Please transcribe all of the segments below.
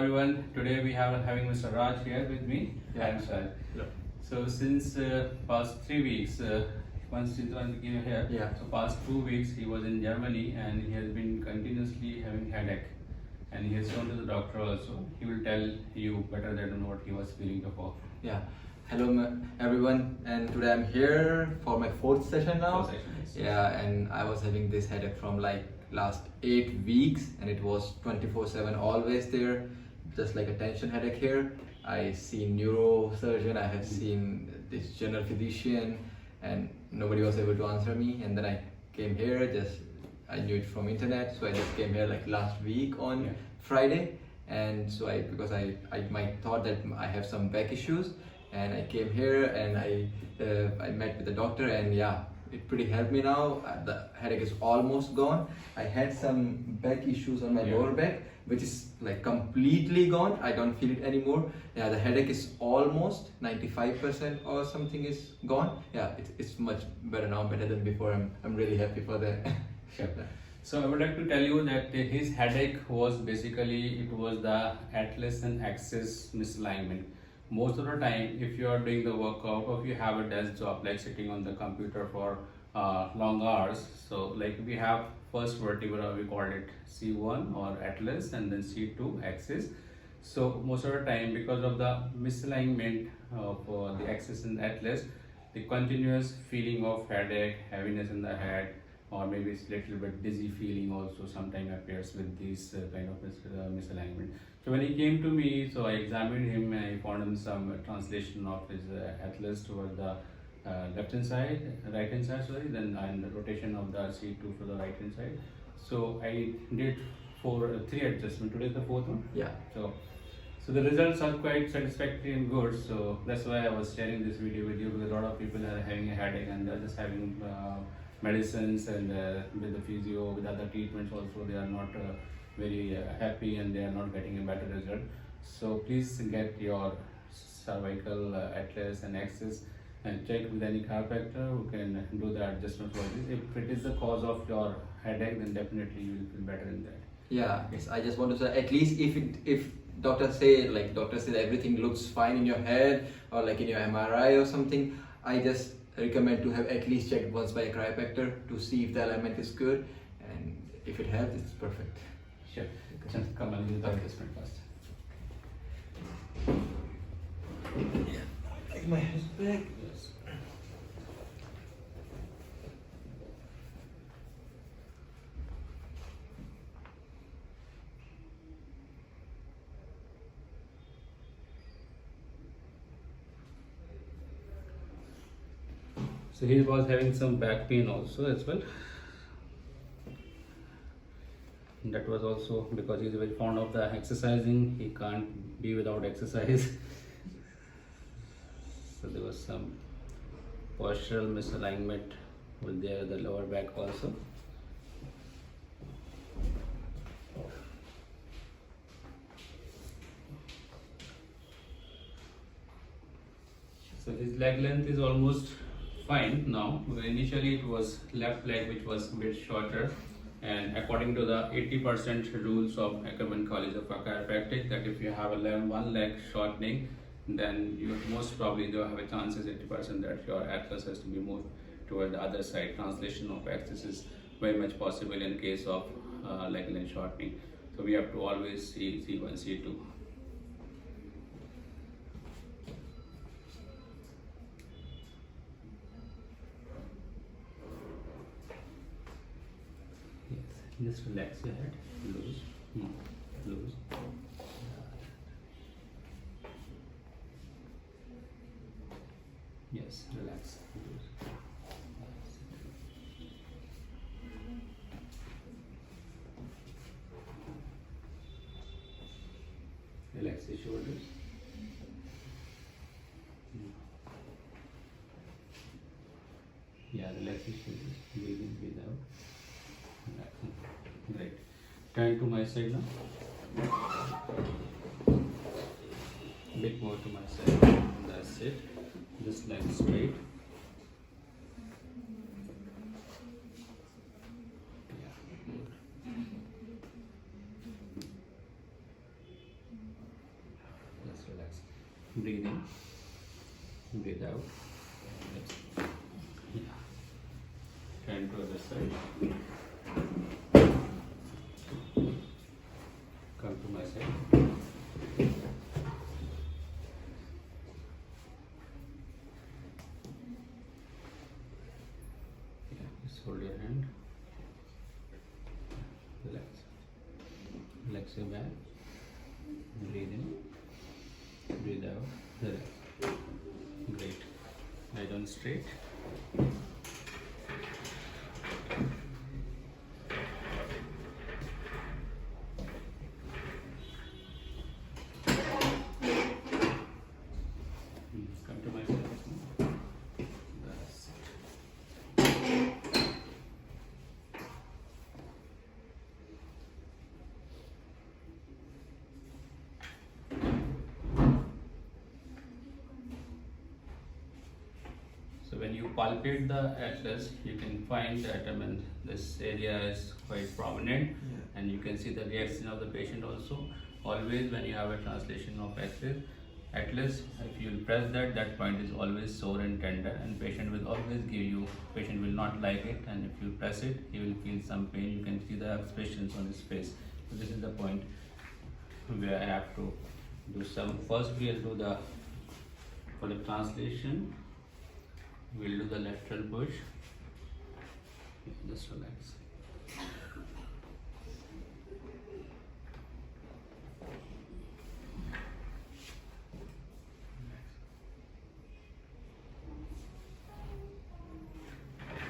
Everyone, today we have having Mr. Raj here with me. Yeah. And Hello. so since past 3 weeks, once he came here, Yeah. so past 2 weeks he was in Germany and he has been continuously having headache, and he has gone to the doctor also. He will tell you better than what he was feeling before. Yeah. Hello, everyone, and today I'm here for my fourth session now. Fourth session, yes. Yeah, and I was having this headache from like last 8 weeks, and it was 24/7 always there, just like a tension headache here. I seen neurosurgeon, I have seen this general physician, and nobody was able to answer me. And then I came here, I knew it from internet, so I just came here like last week on Friday. And so I might thought that I have some back issues, and I came here and I met with the doctor, and yeah, it pretty helped me now. The headache is almost gone. I had some back issues on my lower back, which is like completely gone. I don't feel it anymore. Yeah, the headache is almost 95% or something is gone. Yeah, it's much better now, better than before. I'm really happy for that. Sure. So I would like to tell you that his headache was basically, it was the atlas and axis misalignment. Most of the time, if you are doing the workout or if you have a desk job like sitting on the computer for long hours, so like we have first vertebra, we call it C1 or atlas, and then C2 axis. So most of the time, because of the misalignment of the axis and atlas, the continuous feeling of headache, heaviness in the head, or maybe it's little bit dizzy feeling also sometimes appears with this kind of misalignment. So when he came to me, so I examined him and I found him some translation of his atlas toward the right hand side, then and the rotation of the C2 to the right hand side. So I did three adjustments. Today is the fourth one. Yeah. So the results are quite satisfactory and good. So that's why I was sharing this video with you, because a lot of people are having a headache and they're just having medicines, and with the physio, with other treatments also, they are not very happy and they are not getting a better result. So please get your cervical atlas and axis and check with any chiropractor who can do the adjustment for this. If it is the cause of your headache, then definitely you will feel better in that. Yeah, yes, I just want to say, at least if doctor say everything looks fine in your head or like in your MRI or something, I just recommend to have at least checked once by a chiropractor to see if the alignment is good, and if it helps, it's perfect. Sure. Just come and do the adjustment first. Yeah, like my head's back. Yes. So he was having some back pain also as well. That was also because he's very fond of the exercising. He can't be without exercise. So there was some postural misalignment with the lower back also. So his leg length is almost fine now. Initially it was left leg which was a bit shorter, and according to the 80% rules of Ackerman College of Chiropractic, that if you have one leg shortening, then you most probably do have a chances 80% that your atlas has to be moved toward the other side. Translation of axis is very much possible in case of leg length shortening. So we have to always see C1, C2. Just relax your head, loose, loose. Yes, relax, loose. Relax your shoulders. Yeah, relax your shoulders. Breathe in, breathe out. Great. Turn to my side now. Bit more to my side. That's it. Just leg straight. Yeah, good. Breathe in, breathe out. Yeah. Turn to other side. Come to my side. Yeah, just hold your hand. Relax. Relax your back. Breathe in. Breathe out. Relax. Great. Lie down straight. Come to my side. That's it. So when you palpate the atlas, you can find that this area is quite prominent, and you can see the reaction of the patient also. Always when you have a translation of atlas, if you will press that point is always sore and tender, and patient will always patient will not like it, and if you press it, he will feel some pain. You can see the expressions on his face. So this is the point where I have to do some. First we will do for the translation. We'll do the lateral push. Just relax.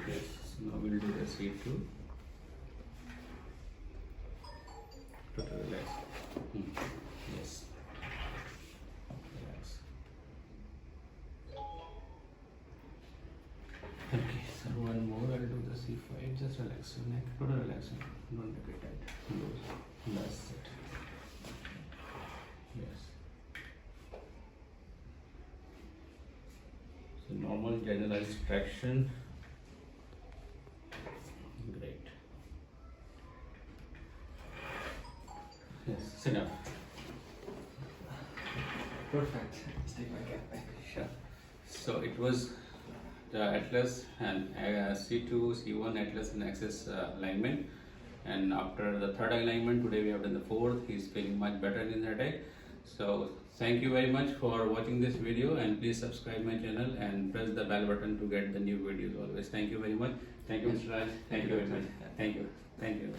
Yes, so now we'll do the C2. Total relax. Yes. Relax. Okay, so one more, I'll do the C5, just relax your neck, total relaxation, don't make it tight, close, that's it, yes. So normal generalized traction, great. Yes, sit down. Perfect. Let's take my cap back. Sure. So it was the atlas and C2, C1 atlas and axis alignment, and after the third alignment today we have done the fourth. He's feeling much better in his headache. So thank you very much for watching this video, and please subscribe my channel and press the bell button to get the new videos always. Thank you very much. Thank you, Mr. Raj. Thank you very much. Thank you.